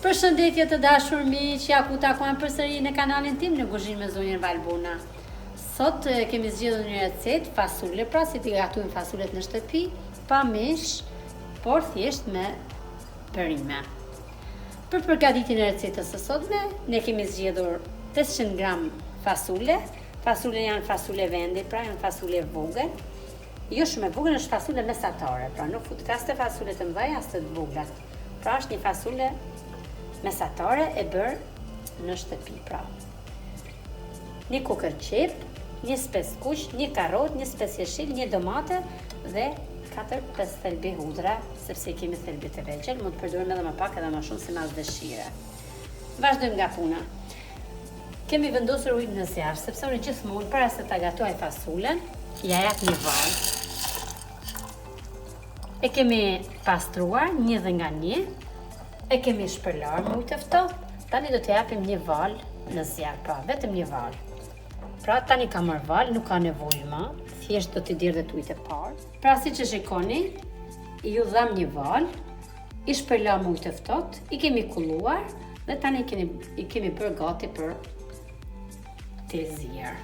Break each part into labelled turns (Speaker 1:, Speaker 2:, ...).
Speaker 1: Përshëndetje të dashur miq, ja ku takuam përsëri në kanalin tim në kuzhinë me zonjën Valbona. Sot kemi zgjedhur një recetë fasule, pra si t'i gatojmë fasulet në shtëpi, pa mish, por thjesht me perime. Për përgatitjen e recetës së sotme, ne kemi zgjedhur 500 gram fasule. Fasule janë fasule vendi, pra janë fasule vogël. Jo shumë e vogël, është fasule mesatare, pra nuk fut as të fasule të mëdha as të vogla. Pra është një fasule mesatare e bërë në shtëpi, pra. Një kukër qep, një spes kuq, një karrot, një spes jeshil, një domate dhe 4-5 thelbi hudra, sepse kemi thelbi të vegjël, mund të përdorim edhe më pak edhe më shumë si mas dëshire. Vazhdojmë nga puna. Kemi vendosur ujë në zjarr, sepse unë gjithmonë para se ta gatoj fasulen, ja jap një vaj. E kemi pastruar një dhe nga një. E kemi shpërlar me ujë të ftohtë, tani do të japim një val në zjarr, pra vetëm një val. Pra tani ka marrë val, nuk ka nevojë më, thjesht do t'i derdhet ujit e parë. Pra siç e shikoni, ju dham një val, i shpërlar me ujë të ftohtë, i kemi kulluar dhe tani i kemi bërë gati për të zier.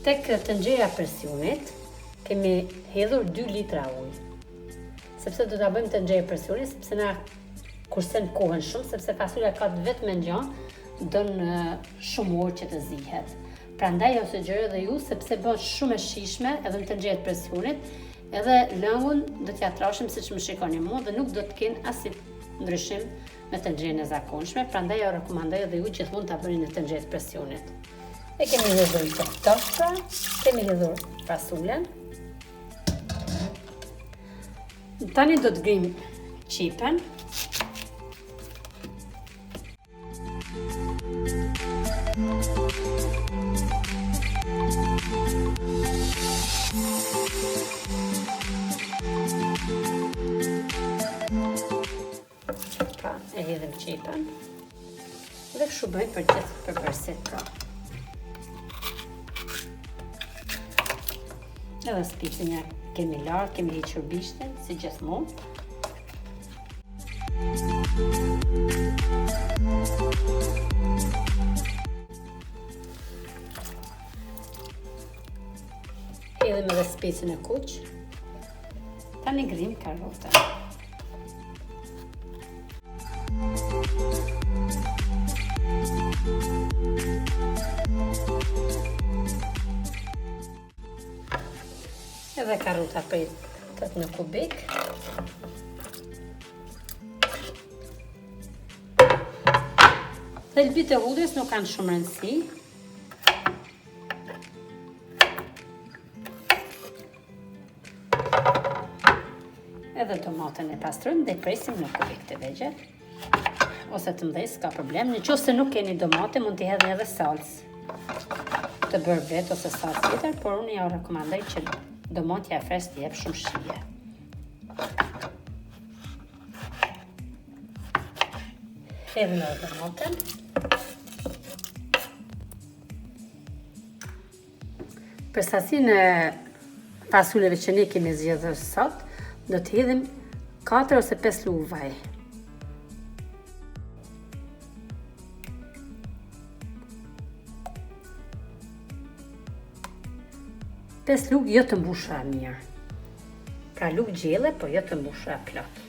Speaker 1: Tek tenxhera presionit kemi hedhur 2 litra ujë. Sepse do ta bëjmë tenxherë presioni, sepse na kursen kohën shumë, sepse fasulla ka vetëm me ngjan, don shumë orë që të zihet. Prandaj ose gjërë dhe ju, sepse bën shumë e shishme edhe në tenxherë të presionit, edhe lëngun do t'ja trashim siç më shikoni mua dhe nuk do të kenë asnjë ndryshim me tenxherën e zakonshme, prandaj ju rekomandoj edhe ju gjithmonë ta bëni në tenxherë të presionit. E kemi hedhur të ftohta, kemi hedhur fasulen. Tani do të grim qipen. Pra, e hedhim qipen dhe kështu bëjmë për gjithë përbërësit, pra. Edhe spicën ja kemi larë, kemi hequr bishtin, si gjithmonë. Hedhim edhe spicën e kuq. Tani grim karrotën. Edhe karrota pritet në kubik. Thelbit e hudrës nuk kanë shumë rëndësi. Edhe tomatën e pastrojmë dhe presim në kubik të vegjël. Ose të mëdhej, s'ka problem. Nëse nuk keni domate, mund t'i hedhni edhe salcë të bërë vetë ose salcë tjetër, por unë ja rekomandoj që domatja fresh t'i jep shumë shije. Hedhim edhe domaten. Për sasinë e fasuleve që ne kemi zgjedhur sot, do të hedhim 4 ose 5 lugë vaj. Pesë lugë jo të mbushura mirë. Pra lugë gjelle, por jo të mbushura plot.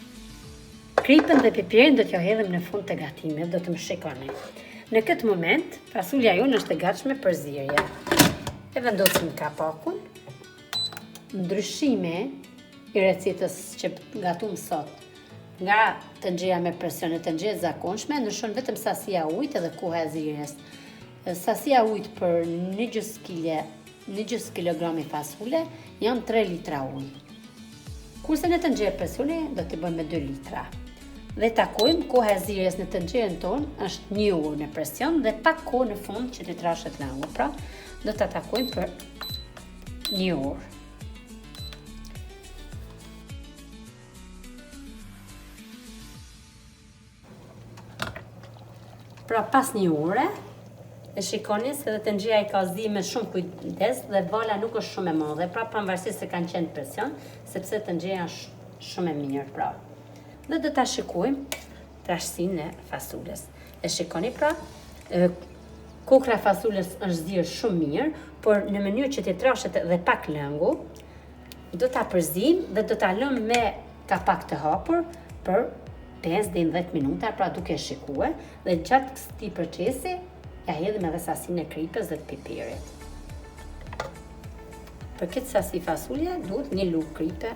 Speaker 1: Kripën dhe piperin do t'ja hedhim në fund të gatimit, do të më shikoni. Në këtë moment, fasulja jonë është e gatshme për zierje. E vendosim kapakun. Ndryshimi i recetës që gatum sot nga tenxhera me presion e tenxherë zakonshme ndryshon vetëm sasia e ujit edhe koha e zierjes. Sasia e ujit për një gjys kilogrami fasule janë 3 litra ujë. Kurse në tenxherë presioni do t'i bëjmë me 2 litra. Dhe takojmë koha e zirjes në tenxherën tonë është 1 orë në presion dhe pak kohë në fund që të trashet langu. Pra, do ta takojmë për 1 orë. Pra, pas 1 ore, e shikoni se dhe tenxhera I ka zi me shumë kujdes dhe vala nuk është shumë e madhe, pra pavarësisht se kanë qenë presion, sepse tenxhera është shumë e mirë, pra. Dhe do ta shikojmë trashësinë e fasulës. E shikoni pra, kokra e fasulës është zirë shumë mirë, por në mënyrë që të trashet edhe pak lëngu, do ta përzim dhe do ta lëm me kapak të hapur për 5 deri në 10 minuta, pra duke shikuar dhe gjatë këtij procesi ja hedhim edhe sasinë e kripës dhe të piperit. Për këtë sasi fasulje duhet 1 lugë kripe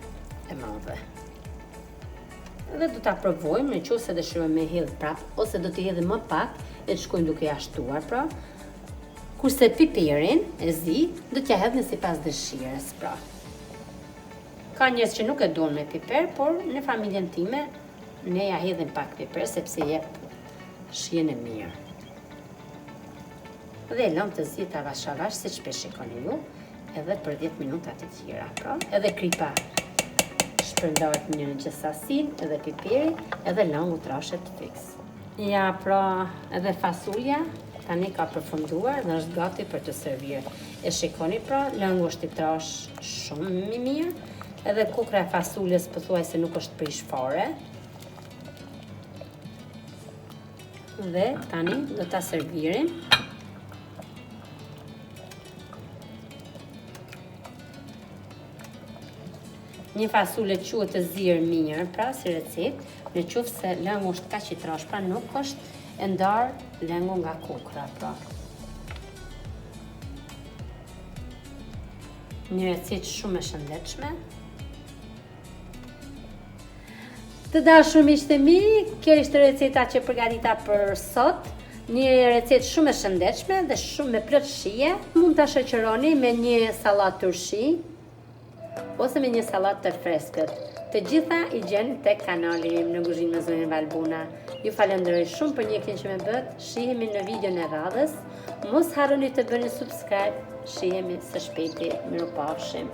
Speaker 1: e madhe. Dhe do ta provojmë nëse dëshirojmë me hedh prap ose do të hedhim më pak e të shkojmë duke ja shtuar, pra. Kurse piperin e zi do t'ja hedhim sipas dëshirës, pra. Ka njerëz që nuk e duan me piper, por në familjen time ne ja hedhim pak piper sepse jep shijen e mirë. Dhe lëm të zi avash avash siç po shikoni ju, edhe për 10 minuta të tjera, pra. Edhe kripa shpërndahet në gjithë sasinë, edhe piperi, edhe langu trashet fiks. Ja, pra, edhe fasulja tani ka përfunduar dhe është gati për të servir. E shikoni pra, langu është I trash shumë më mirë, edhe kokra e fasulës pothuajse nuk është prish fare. Dhe tani do ta servirim. Një fasule quhet të zirë mirë, pra si recetë, në qoftë se langu është kaq I trash, pra nuk është e ndarë langu nga kokra, pra. Një recetë shumë e shëndetshme. Të dashur miqtë e mi, kjo ishte receta që përgatita për sot. Një recetë shumë e shëndetshme dhe shumë me plot shije. Mund ta shoqëroni me një sallatë turshi ose me një sallatë të freskët. Të gjitha I gjen tek kanali im në Kuzhinë me Zonjën Valbuna. Ju falenderoj shumë për njëktin që më bët. Shihemi në videon e radhës. Mos harroni të bëni subscribe. Shihemi së shpejti. Mirupafshim.